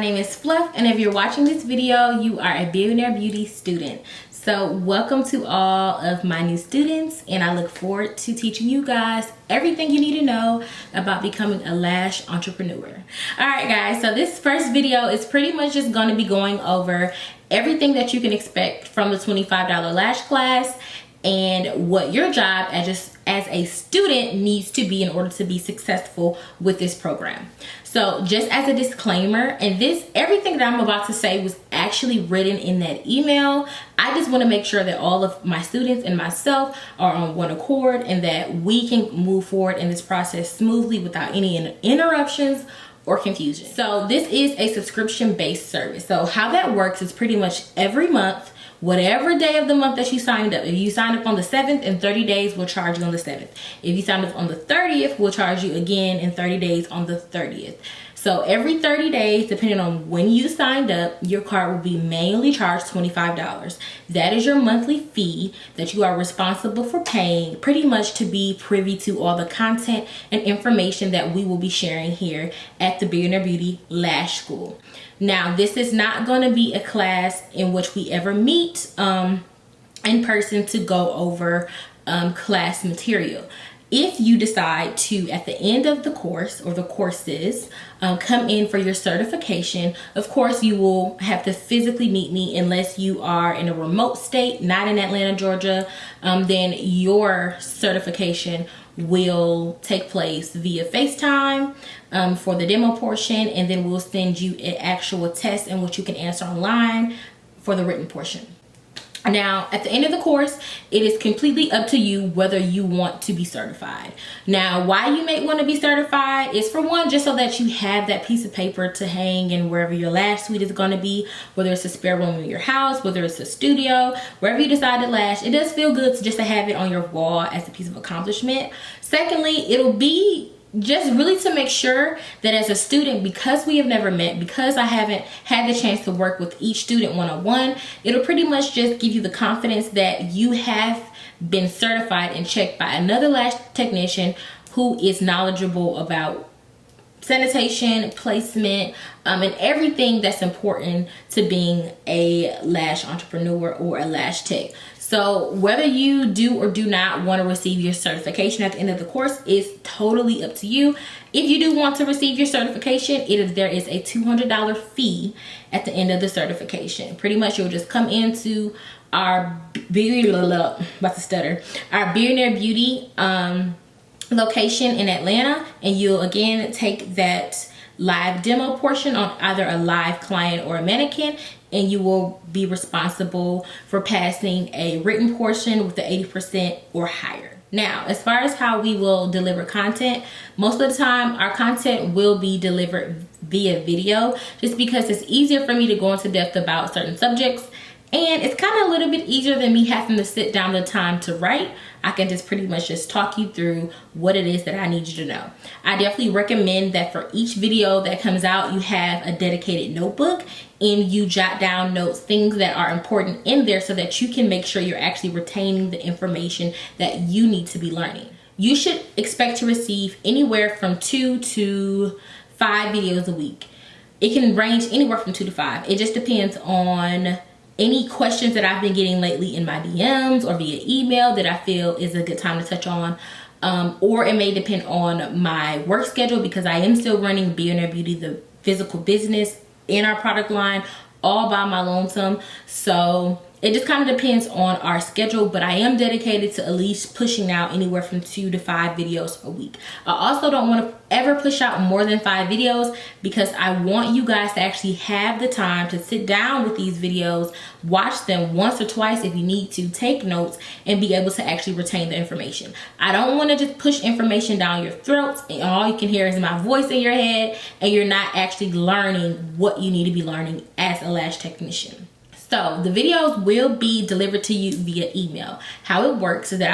name is Fluff, and if you're watching this video, you are a Billionaire Beauty student. So welcome to all of my new students, and I look forward to teaching you guys everything you need to know about becoming a lash entrepreneur. All right, guys, so this first video is pretty much just going to be going over everything that you can expect from the $25 lash class and what your job as a student needs to be in order to be successful with this program. So just as a disclaimer, and everything that I'm about to say was actually written in that email. I just want to make sure that all of my students and myself are on one accord and that we can move forward in this process smoothly without any interruptions or confusion. So this is a subscription-based service. So how that works is pretty much every month, whatever day of the month that you signed up. If you signed up on the 7th, in 30 days, we'll charge you on the 7th. If you signed up on the 30th, we'll charge you again in 30 days on the 30th. So every 30 days, depending on when you signed up, your card will be manually charged $25. That is your monthly fee that you are responsible for paying, pretty much to be privy to all the content and information that we will be sharing here at the Billionaire Beauty Lash School. Now, this is not going to be a class in which we ever meet in person to go over class material. If you decide to, at the end of the course or the courses, come in for your certification, of course you will have to physically meet me unless you are in a remote state, not in Atlanta, Georgia. Then your certification will take place via FaceTime for the demo portion, and then we'll send you an actual test in which you can answer online for the written portion. Now, at the end of the course, it is completely up to you whether you want to be certified. Now, why you may want to be certified is, for one, just so that you have that piece of paper to hang in wherever your lash suite is going to be, whether it's a spare room in your house, whether it's a studio, wherever you decide to lash. It does feel good just to have it on your wall as a piece of accomplishment. Secondly, it'll be just really to make sure that as a student, because we have never met, because I haven't had the chance to work with each student one-on-one, it'll pretty much just give you the confidence that you have been certified and checked by another lash technician who is knowledgeable about sanitation, placement, and everything that's important to being a lash entrepreneur or a lash tech. So whether you do or do not want to receive your certification at the end of the course is totally up to you. If you do want to receive your certification, there is a $200 fee at the end of the certification. Pretty much you'll just come into our Billionaire Beauty location in Atlanta, and you'll again take that live demo portion on either a live client or a mannequin, and you will be responsible for passing a written portion with the 80% or higher. Now, as far as how we will deliver content, most of the time our content will be delivered via video, just because it's easier for me to go into depth about certain subjects, and it's kind of a little bit easier than me having to sit down the time to write. I can just pretty much just talk you through what it is that I need you to know. I definitely recommend that for each video that comes out, you have a dedicated notebook and you jot down notes, things that are important in there, so that you can make sure you're actually retaining the information that you need to be learning. You should expect to receive anywhere from 2 to 5 videos a week. It can range anywhere from 2 to 5. It just depends on any questions that I've been getting lately in my DMs or via email that I feel is a good time to touch on. Or it may depend on my work schedule, because I am still running Billionaire Beauty, the physical business in our product line, all by my lonesome. So it just kind of depends on our schedule, but I am dedicated to at least pushing out anywhere from 2 to 5 videos a week. I also don't want to ever push out more than 5 videos, because I want you guys to actually have the time to sit down with these videos, watch them once or twice if you need to, take notes, and be able to actually retain the information. I don't want to just push information down your throats and all you can hear is my voice in your head, and you're not actually learning what you need to be learning as a lash technician. So the videos will be delivered to you via email. How it works is that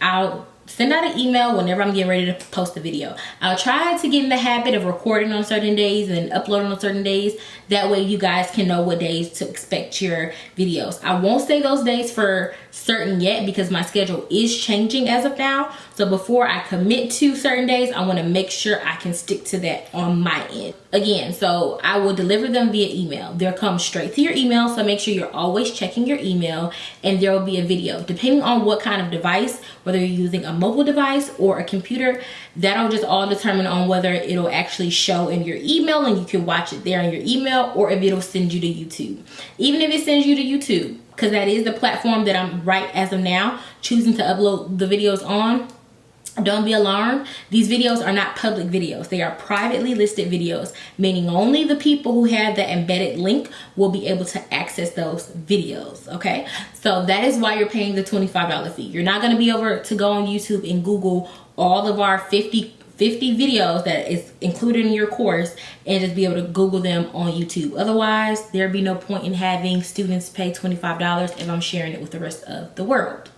I'll send out an email whenever I'm getting ready to post a video. I'll try to get in the habit of recording on certain days and uploading on certain days. That way you guys can know what days to expect your videos. I won't say those days for certain yet, because my schedule is changing as of now. So before I commit to certain days, I want to make sure I can stick to that on my end. Again, so I will deliver them via email. They'll come straight to your email, so make sure you're always checking your email, and there will be a video. Depending on what kind of device, whether you're using a mobile device or a computer, that'll just all determine on whether it'll actually show in your email and you can watch it there in your email, or if it'll send you to YouTube. Even if it sends you to YouTube, because that is the platform that I'm right as of now choosing to upload the videos on. Don't be alarmed. These videos are not public videos. They are privately listed videos, meaning only the people who have the embedded link will be able to access those videos, okay? So that is why you're paying the $25 fee. You're not going to be able to go on YouTube and Google all of our 50 videos that is included in your course and just be able to Google them on YouTube. Otherwise, there'd be no point in having students pay $25 if I'm sharing it with the rest of the world.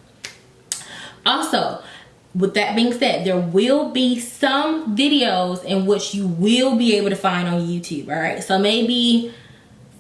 Also, with that being said, there will be some videos in which you will be able to find on YouTube, all right? So maybe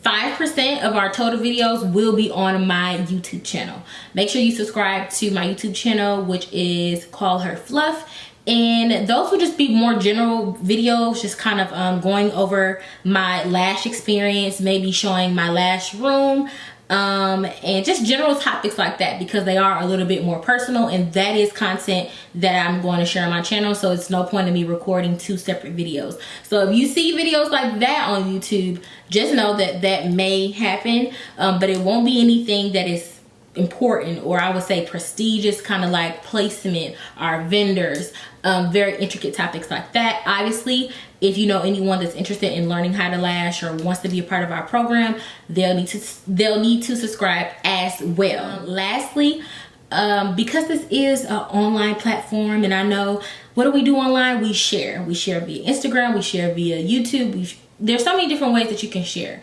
5% of our total videos will be on my YouTube channel. Make sure you subscribe to my YouTube channel, which is Call Her Fluff. And those will just be more general videos, just kind of going over my lash experience, maybe showing my lash room, and just general topics like that, because they are a little bit more personal, and that is content that I'm going to share on my channel. So it's no point in me recording 2 separate videos. So if you see videos like that on YouTube, just know that that may happen, but it won't be anything that is important, or I would say prestigious, kind of like placement, our vendors, very intricate topics like that. Obviously, if you know anyone that's interested in learning how to lash or wants to be a part of our program, they'll need to subscribe as well. Lastly, because this is an online platform, and I know, what do we do online? We share via Instagram, we share via YouTube. There's so many different ways that you can share.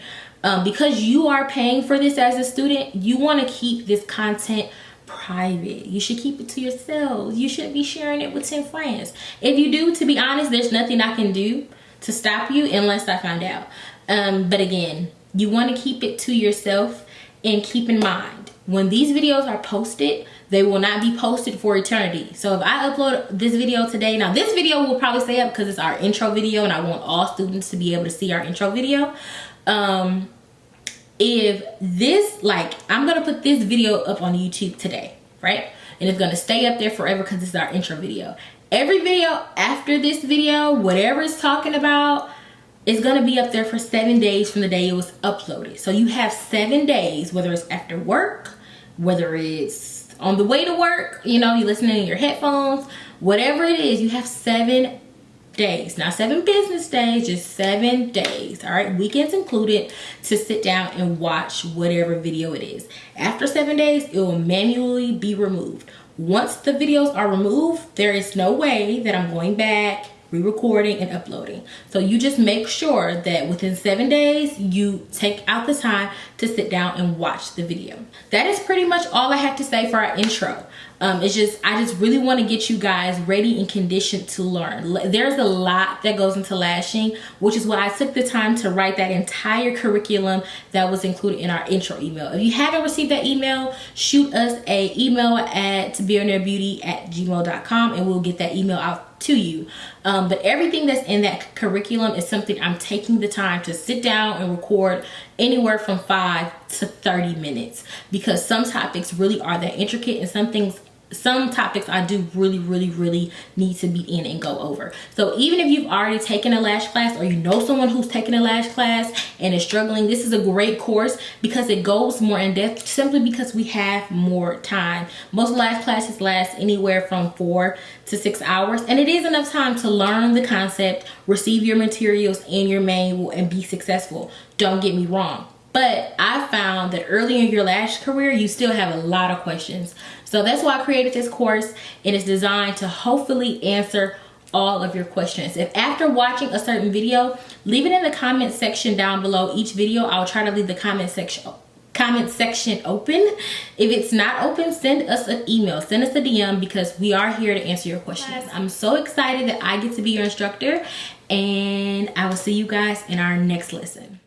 Because you are paying for this as a student, you want to keep this content private. You should keep it to yourselves. You shouldn't be sharing it with 10 friends. If you do, to be honest, there's nothing I can do to stop you unless I find out. But again, you want to keep it to yourself, and keep in mind, when these videos are posted, they will not be posted for eternity. So if I upload this video today, now this video will probably stay up because it's our intro video and I want all students to be able to see our intro video. If this, like, I'm gonna put this video up on YouTube today, right? And it's gonna stay up there forever because this is our intro video. Every video after this video, whatever it's talking about, is gonna be up there for 7 days from the day it was uploaded. So you have 7 days, whether it's after work, whether it's on the way to work, you know, you're listening in your headphones, whatever it is, you have 7 days, not 7 business days, just 7 days, all right, weekends included, to sit down and watch whatever video it is. After 7 days, it will manually be removed. Once the videos are removed, there is no way that I'm going back, re-recording and uploading. So you just make sure that within 7 days you take out the time to sit down and watch the video. That is pretty much all I have to say for our intro. I just really want to get you guys ready and conditioned to learn. There's a lot that goes into lashing, which is why I took the time to write that entire curriculum that was included in our intro email. If you haven't received that email, shoot us an email at billionairebeauty@gmail.com and we'll get that email out to you. But everything that's in that curriculum is something I'm taking the time to sit down and record anywhere from 5 to 30 minutes, because some topics really are that intricate, and some topics I do really need to be in and go over. So even if you've already taken a lash class, or you know someone who's taken a lash class and is struggling, this is a great course because it goes more in depth, simply because we have more time. Most lash classes last anywhere from 4 to 6 hours, and it is enough time to learn the concept, receive your materials and your manual, and be successful. Don't get me wrong. But I found that early in your lash career, you still have a lot of questions. So that's why I created this course, and it's designed to hopefully answer all of your questions. If after watching a certain video, leave it in the comment section down below each video. I'll try to leave the comment section open. If it's not open, send us an email, send us a DM, because we are here to answer your questions. I'm so excited that I get to be your instructor, and I will see you guys in our next lesson.